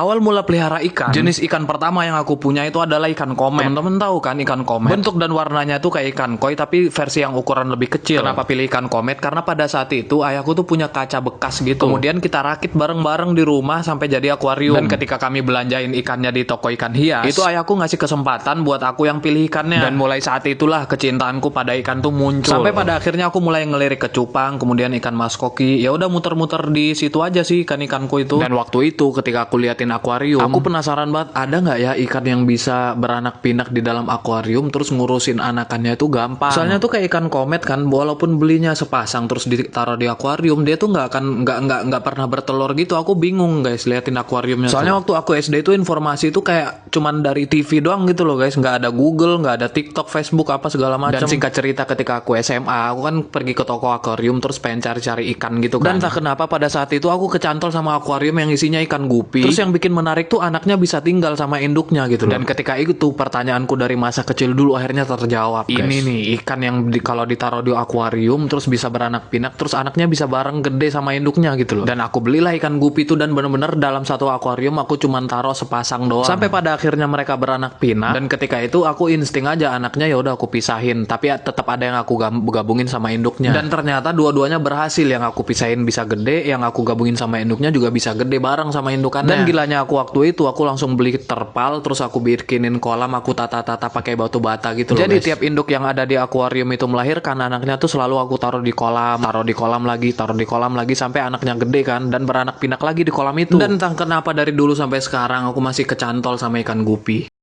Awal mula pelihara ikan, jenis ikan pertama yang aku punya itu adalah ikan komet. Temen-temen tahu kan ikan komet? Bentuk dan warnanya tuh kayak ikan koi tapi versi yang ukuran lebih kecil. Kenapa pilih ikan komet? Karena pada saat itu ayahku tuh punya kaca bekas gitu. Kemudian kita rakit bareng-bareng di rumah sampai jadi akuarium. Dan ketika kami belanjain ikannya di toko ikan hias, itu ayahku ngasih kesempatan buat aku yang pilih ikannya. Dan mulai saat itulah kecintaanku pada ikan tuh muncul. Sampai pada akhirnya aku mulai ngelirik ke cupang, kemudian ikan mas koki. Ya udah muter-muter di situ aja sih ikan-ikanku itu. Dan waktu itu ketika aku liatin akuarium, aku penasaran banget ada nggak ya ikan yang bisa beranak pinak di dalam akuarium terus ngurusin anakannya itu gampang. Soalnya tuh kayak ikan komet kan, walaupun belinya sepasang terus ditaruh di akuarium, dia tuh nggak pernah bertelur gitu. Aku bingung guys liatin akuariumnya. Soalnya waktu aku SD itu informasi itu kayak cuman dari TV doang gitu loh guys, nggak ada Google, nggak ada TikTok, Facebook apa segala macam. Dan singkat cerita ketika aku SMA, aku kan pergi ke toko akuarium terus pengen cari-cari ikan gitu kan. Dan entah kenapa pada saat itu aku kecantol sama akuarium yang isinya ikan gupi. Terus yang bikin menarik tuh anaknya bisa tinggal sama induknya gitu loh. Dan ketika itu pertanyaanku dari masa kecil dulu akhirnya terjawab guys. Ini nih ikan yang kalau ditaruh di akuarium terus bisa beranak pinak, terus anaknya bisa bareng gede sama induknya gitu loh. Dan aku belilah ikan gupi itu dan bener-bener dalam satu akuarium aku cuman taruh sepasang doang. Sampai pada akhirnya mereka beranak pinak. Dan ketika itu aku insting aja anaknya ya udah aku pisahin, tapi tetap ada yang aku gabungin sama induknya. Dan ternyata dua-duanya berhasil, yang aku pisahin bisa gede, yang aku gabungin sama induknya juga bisa gede bareng sama indukannya. Dan gilanya aku waktu itu aku langsung beli terpal, terus aku bikinin kolam, aku tata-tata pakai batu bata gitu loh. Jadi tiap induk yang ada di akuarium itu melahirkan anaknya tuh selalu aku taruh di kolam lagi, taruh di kolam lagi sampai anaknya gede kan dan beranak pinak lagi di kolam itu. Dan entah kenapa dari dulu sampai sekarang aku masih kecantol sama ikan gupi.